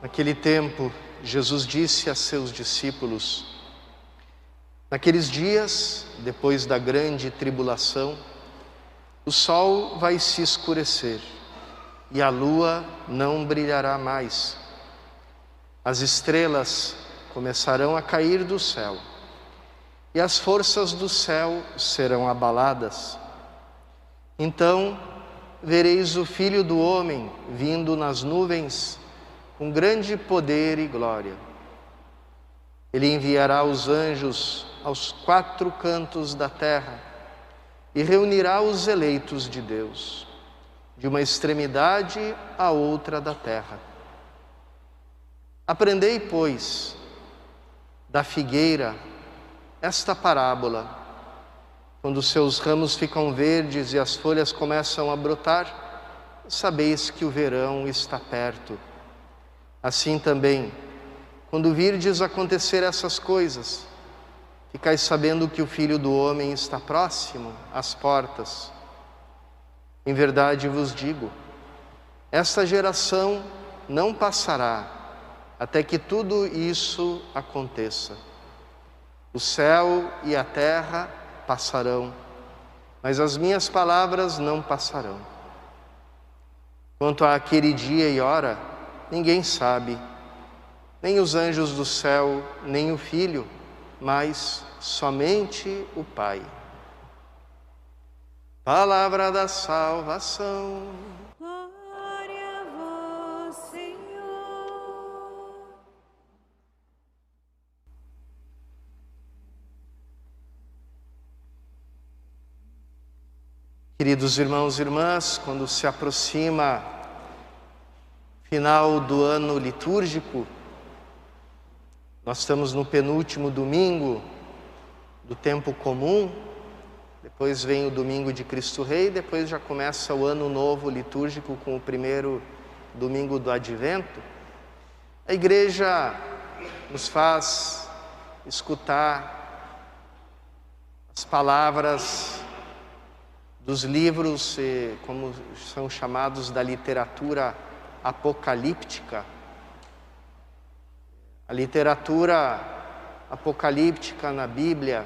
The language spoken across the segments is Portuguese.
Naquele tempo, Jesus disse a seus discípulos: naqueles dias, depois da grande tribulação, o sol vai se escurecer e a lua não brilhará mais. As estrelas começarão a cair do céu e as forças do céu serão abaladas. Então vereis o Filho do Homem vindo nas nuvens com grande poder e glória. Ele enviará os anjos aos 4 cantos da terra e reunirá os eleitos de Deus, de uma extremidade à outra da terra. Aprendei, pois, da figueira esta parábola. Quando os seus ramos ficam verdes e as folhas começam a brotar, sabeis que o verão está perto. Assim também, quando virdes acontecer essas coisas, ficais sabendo que o Filho do Homem está próximo às portas. Em verdade vos digo, esta geração não passará até que tudo isso aconteça. O céu e a terra passarão, mas as minhas palavras não passarão. Quanto àquele dia e hora, ninguém sabe, nem os anjos do céu, nem o Filho, mas somente o Pai. Palavra da salvação. Glória a vós, Senhor. Queridos irmãos e irmãs, quando se aproxima final do ano litúrgico, nós estamos no penúltimo domingo do tempo comum, depois vem o domingo de Cristo Rei, depois já começa o ano novo litúrgico com o primeiro domingo do Advento. A Igreja nos faz escutar as palavras dos livros, como são chamados, da literatura apocalíptica. A literatura apocalíptica na Bíblia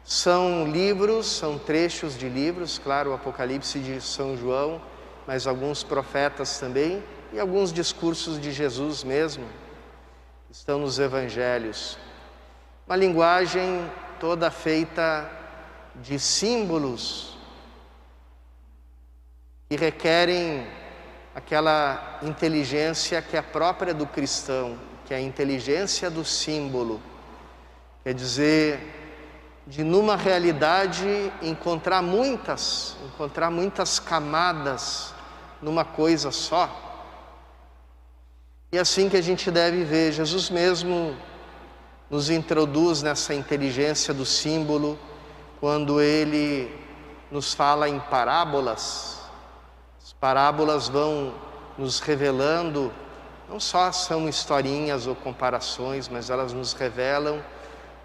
são livros, são trechos de livros, claro, o Apocalipse de São João, mas alguns profetas também, e alguns discursos de Jesus mesmo, estão nos Evangelhos. Uma linguagem toda feita de símbolos que requerem aquela inteligência que é própria do cristão, que é a inteligência do símbolo. Quer dizer, de numa realidade encontrar muitas camadas numa coisa só. E assim que a gente deve ver. Jesus mesmo nos introduz nessa inteligência do símbolo quando Ele nos fala em parábolas. As parábolas vão nos revelando, não só são historinhas ou comparações, mas elas nos revelam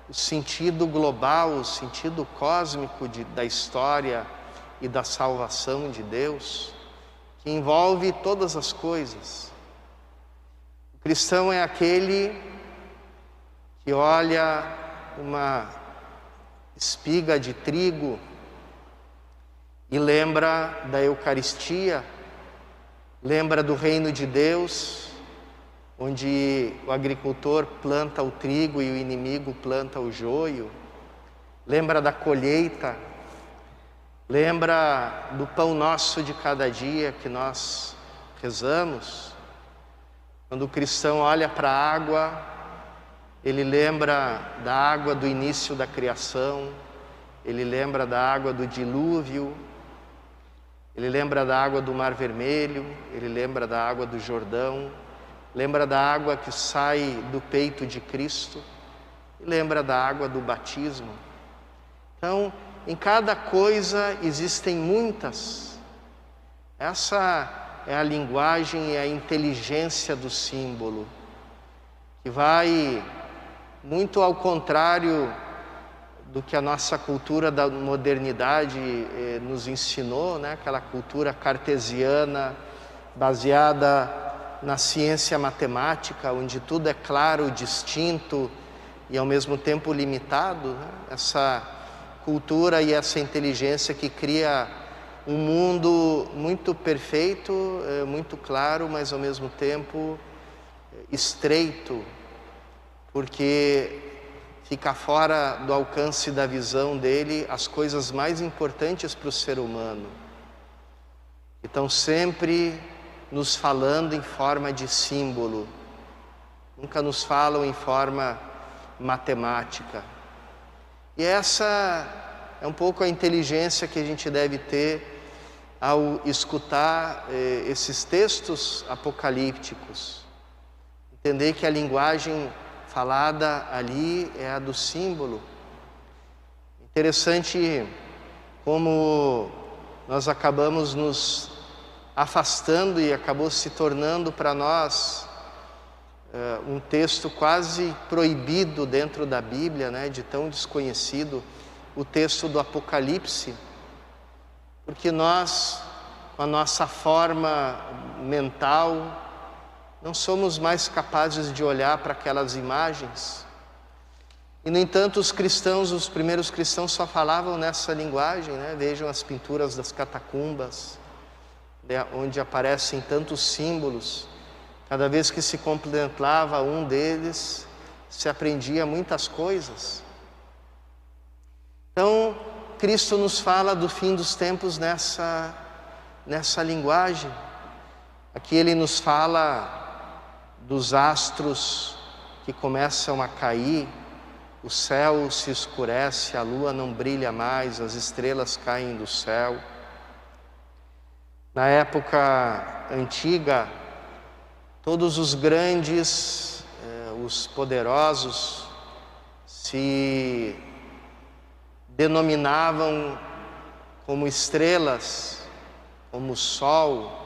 o sentido global, o sentido cósmico da história e da salvação de Deus, que envolve todas as coisas. O cristão é aquele que olha uma espiga de trigo e lembra da Eucaristia, lembra do reino de Deus, onde o agricultor planta o trigo e o inimigo planta o joio, lembra da colheita, lembra do pão nosso de cada dia que nós rezamos. Quando o cristão olha para a água, ele lembra da água do início da criação, ele lembra da água do dilúvio, ele lembra da água do Mar Vermelho, ele lembra da água do Jordão, lembra da água que sai do peito de Cristo, e lembra da água do batismo. Então, em cada coisa existem muitas. Essa é a linguagem e a inteligência do símbolo, que vai muito ao contrário do que a nossa cultura da modernidade nos ensinou, né? Aquela cultura cartesiana, baseada na ciência matemática, onde tudo é claro, distinto e ao mesmo tempo limitado, né? Essa cultura e essa inteligência que cria um mundo muito perfeito, muito claro, mas ao mesmo tempo estreito, porque fica fora do alcance da visão dele as coisas mais importantes para o ser humano. Então sempre nos falando em forma de símbolo, nunca nos falam em forma matemática. E essa é um pouco a inteligência que a gente deve ter ao escutar esses textos apocalípticos. Entender que a linguagem falada ali é a do símbolo. Interessante como nós acabamos nos afastando e acabou se tornando para nós um texto quase proibido dentro da Bíblia, né, de tão desconhecido, o texto do Apocalipse, porque nós, com a nossa forma mental, não somos mais capazes de olhar para aquelas imagens. E, no entanto, os cristãos, os primeiros cristãos só falavam nessa linguagem, né? Vejam as pinturas das catacumbas, onde aparecem tantos símbolos. Cada vez que se contemplava um deles, se aprendia muitas coisas. Então, Cristo nos fala do fim dos tempos nessa linguagem. Aqui Ele nos fala dos astros que começam a cair, o céu se escurece, a lua não brilha mais, as estrelas caem do céu. Na época antiga, todos os grandes, os poderosos, se denominavam como estrelas, como o sol.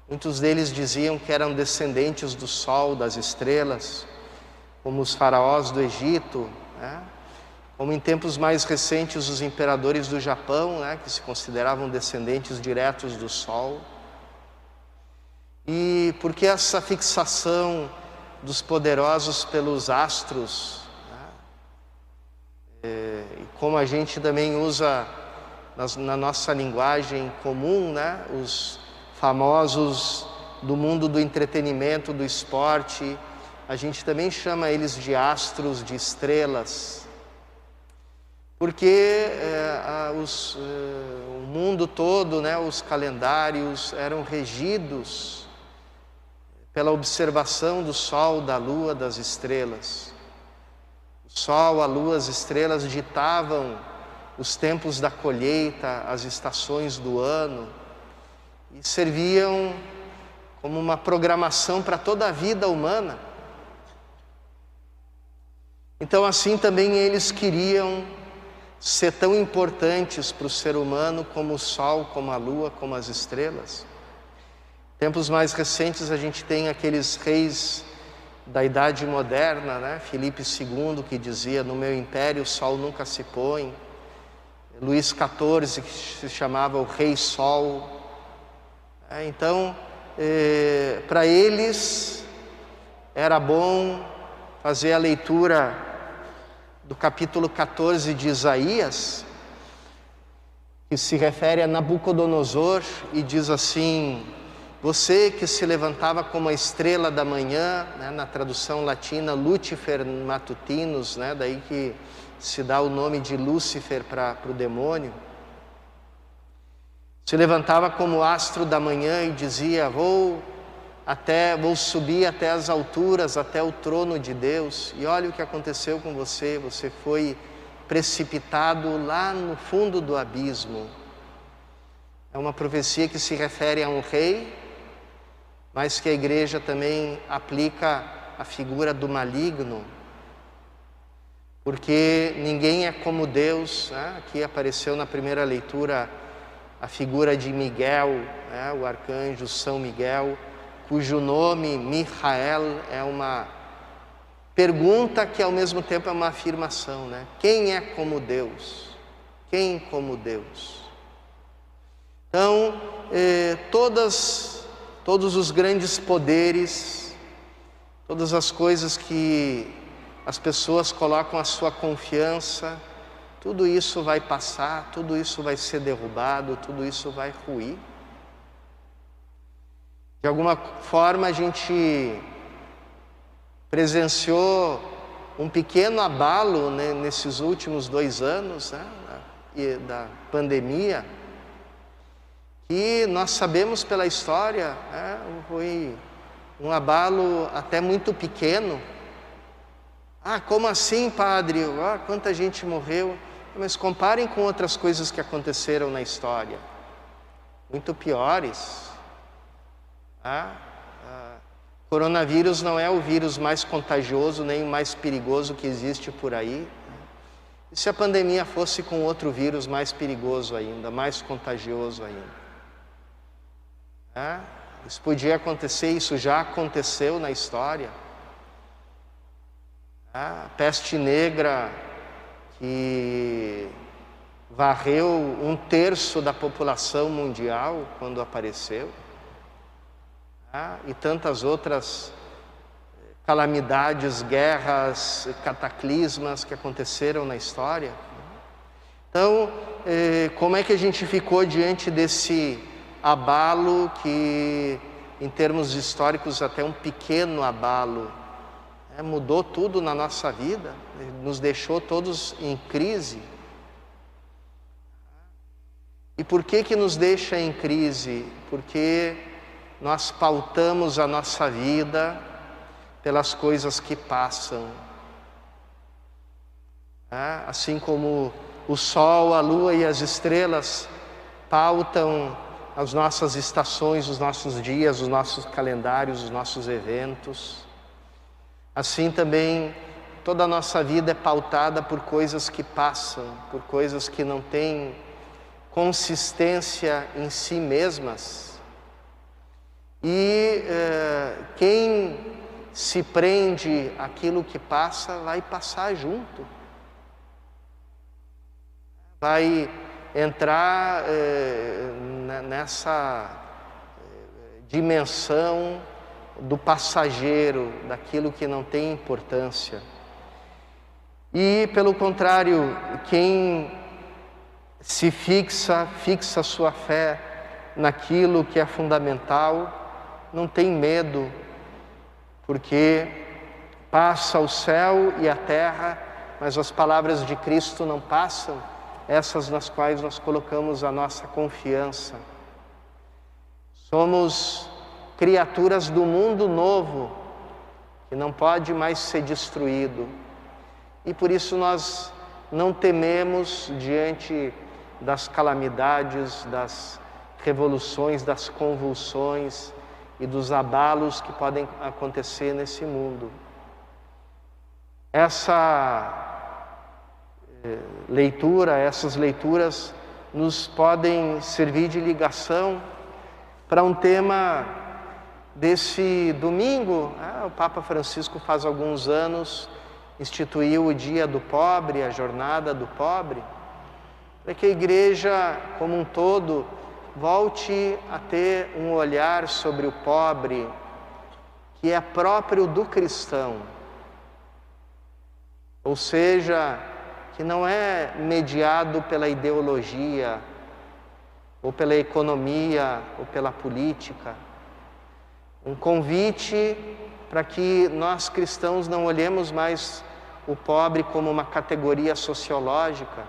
Muitos deles diziam que eram descendentes do sol, das estrelas, como os faraós do Egito, né? Como em tempos mais recentes os imperadores do Japão, né? Que se consideravam descendentes diretos do sol. E por que essa fixação dos poderosos pelos astros? Né? E como a gente também usa na nossa linguagem comum, né? Os famosos do mundo do entretenimento, do esporte, a gente também chama eles de astros, de estrelas, porque o mundo todo, né, os calendários eram regidos pela observação do sol, da lua, das estrelas. O sol, a lua, as estrelas ditavam os tempos da colheita, as estações do ano, e serviam como uma programação para toda a vida humana. Então, assim também eles queriam ser tão importantes para o ser humano como o sol, como a lua, como as estrelas. Tempos mais recentes a gente tem aqueles reis da Idade Moderna, né? Filipe II, que dizia: no meu império o sol nunca se põe. Luís XIV, que se chamava o Rei Sol. Então, para eles era bom fazer a leitura do capítulo 14 de Isaías, que se refere a Nabucodonosor e diz assim: você que se levantava como a estrela da manhã, né, na tradução latina Lucifer Matutinus, né, daí que se dá o nome de Lúcifer para o demônio, se levantava como astro da manhã e dizia: vou subir até as alturas, até o trono de Deus. E olha o que aconteceu com você, você foi precipitado lá no fundo do abismo. É uma profecia que se refere a um rei, mas que a igreja também aplica a figura do maligno, porque ninguém é como Deus, né? Aqui apareceu na primeira leitura a figura de Miguel, né? O arcanjo São Miguel, cujo nome Michael é uma pergunta que ao mesmo tempo é uma afirmação, né? Quem é como Deus? Quem como Deus? Então, todas todos os grandes poderes, todas as coisas que as pessoas colocam a sua confiança, tudo isso vai passar, tudo isso vai ser derrubado, tudo isso vai ruir. De alguma forma a gente presenciou um pequeno abalo, né, nesses últimos 2 anos, né, da pandemia, que nós sabemos pela história, foi um abalo até muito pequeno. Como assim, padre? Quanta gente morreu. Mas comparem com outras coisas que aconteceram na história, muito piores. Coronavírus não é o vírus mais contagioso, nem o mais perigoso que existe por aí. E se a pandemia fosse com outro vírus mais perigoso ainda, mais contagioso ainda? Isso podia acontecer, isso já aconteceu na história. A peste negra, que varreu 1/3 da população mundial quando apareceu, e tantas outras calamidades, guerras, cataclismas que aconteceram na história. Então, como é que a gente ficou diante desse abalo que, em termos históricos, até um pequeno abalo, mudou tudo na nossa vida, nos deixou todos em crise? E por que nos deixa em crise? Porque nós pautamos a nossa vida pelas coisas que passam. Assim como o sol, a lua e as estrelas pautam as nossas estações, os nossos dias, os nossos calendários, os nossos eventos, assim também toda a nossa vida é pautada por coisas que passam, por coisas que não têm consistência em si mesmas. E quem se prende àquilo que passa vai passar junto. Vai entrar nessa dimensão do passageiro, daquilo que não tem importância. E, pelo contrário, quem se fixa sua fé naquilo que é fundamental, não tem medo, porque passa o céu e a terra, mas as palavras de Cristo não passam, essas nas quais nós colocamos a nossa confiança. Somos criaturas do mundo novo, que não pode mais ser destruído. E por isso nós não tememos diante das calamidades, das revoluções, das convulsões e dos abalos que podem acontecer nesse mundo. Essas leituras nos podem servir de ligação para um tema desse domingo. O Papa Francisco, faz alguns anos, instituiu o Dia do Pobre, a Jornada do Pobre, para que a Igreja como um todo volte a ter um olhar sobre o pobre que é próprio do cristão, ou seja, que não é mediado pela ideologia, ou pela economia, ou pela política. Um convite para que nós cristãos não olhemos mais o pobre como uma categoria sociológica,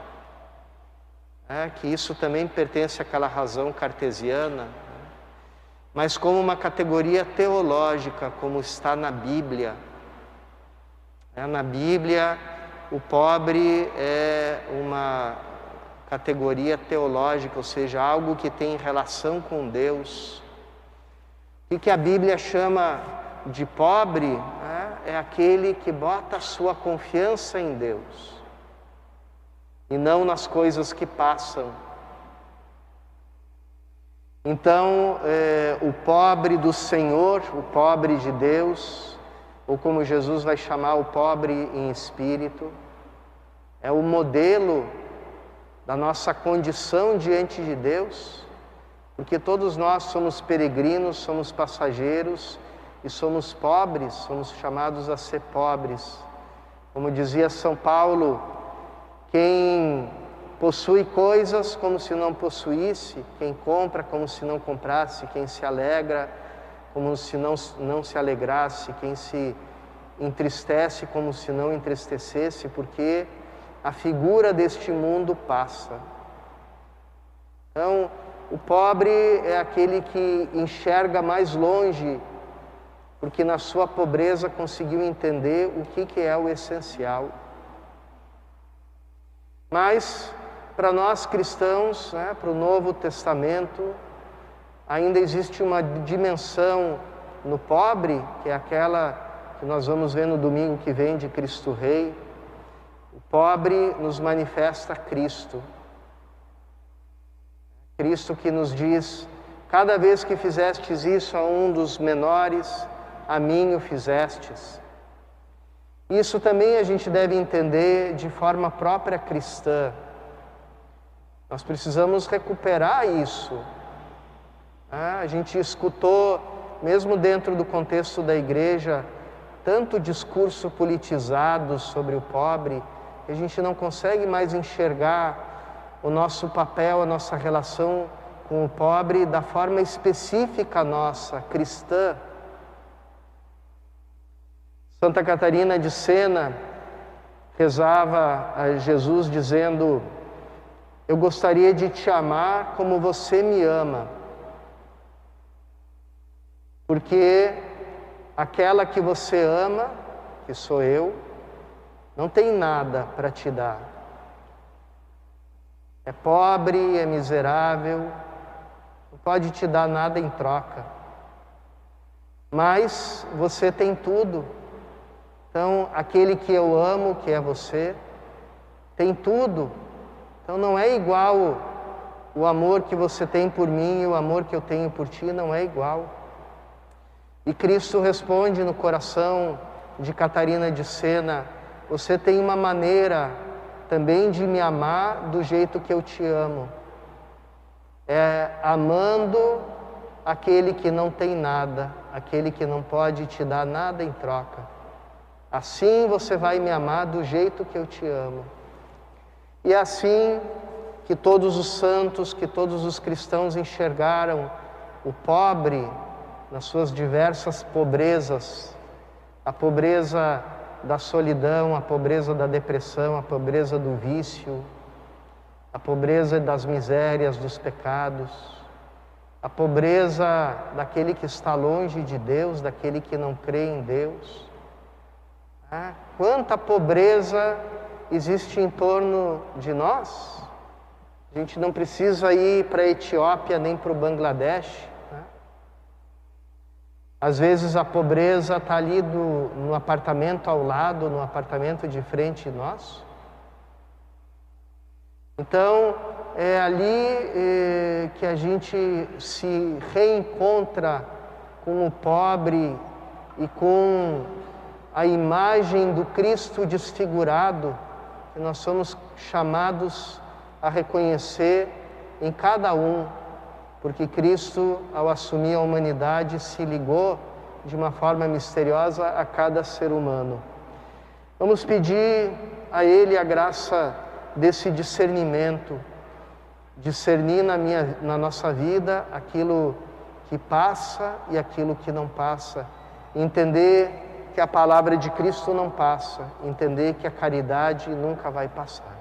que isso também pertence àquela razão cartesiana, mas como uma categoria teológica, como está na Bíblia. Na Bíblia, o pobre é uma categoria teológica, ou seja, algo que tem relação com Deus. O que a Bíblia chama de pobre é aquele que bota a sua confiança em Deus e não nas coisas que passam. Então, o pobre do Senhor, o pobre de Deus, ou como Jesus vai chamar, o pobre em espírito, é o modelo da nossa condição diante de Deus, porque todos nós somos peregrinos, somos passageiros e somos pobres, somos chamados a ser pobres. Como dizia São Paulo, quem possui coisas como se não possuísse, quem compra como se não comprasse, quem se alegra como se não se alegrasse, quem se entristece como se não entristecesse, porque a figura deste mundo passa. Então, o pobre é aquele que enxerga mais longe, porque na sua pobreza conseguiu entender o que é o essencial. Mas, para nós cristãos, para o Novo Testamento, ainda existe uma dimensão no pobre, que é aquela que nós vamos ver no domingo que vem de Cristo Rei. O pobre nos manifesta Cristo. Cristo que nos diz: cada vez que fizestes isso a um dos menores, a mim o fizestes. Isso também a gente deve entender de forma própria cristã. Nós precisamos recuperar isso. A gente escutou, mesmo dentro do contexto da igreja, tanto discurso politizado sobre o pobre, que a gente não consegue mais enxergar o nosso papel, a nossa relação com o pobre da forma específica nossa, cristã. Santa Catarina de Sena rezava a Jesus dizendo: eu gostaria de te amar como você me ama, porque aquela que você ama, que sou eu, não tem nada para te dar. É pobre, é miserável, não pode te dar nada em troca. Mas você tem tudo. Então, aquele que eu amo, que é você, tem tudo. Então, não é igual o amor que você tem por mim e o amor que eu tenho por ti, não é igual. E Cristo responde no coração de Catarina de Sena: você tem uma maneira também de me amar do jeito que eu te amo. É amando aquele que não tem nada, aquele que não pode te dar nada em troca. Assim você vai me amar do jeito que eu te amo. E é assim que todos os santos, que todos os cristãos enxergaram o pobre nas suas diversas pobrezas, a pobreza da solidão, a pobreza da depressão, a pobreza do vício, a pobreza das misérias, dos pecados, a pobreza daquele que está longe de Deus, daquele que não crê em Deus. Quanta pobreza existe em torno de nós. A gente não precisa ir para a Etiópia nem para o Bangladesh. Às vezes a pobreza está ali no apartamento ao lado, no apartamento de frente de nós. Então, é ali que a gente se reencontra com o pobre e com a imagem do Cristo desfigurado, que nós somos chamados a reconhecer em cada um, porque Cristo, ao assumir a humanidade, se ligou de uma forma misteriosa a cada ser humano. Vamos pedir a Ele a graça desse discernimento, discernir na nossa vida aquilo que passa e aquilo que não passa, entender que a palavra de Cristo não passa, entender que a caridade nunca vai passar.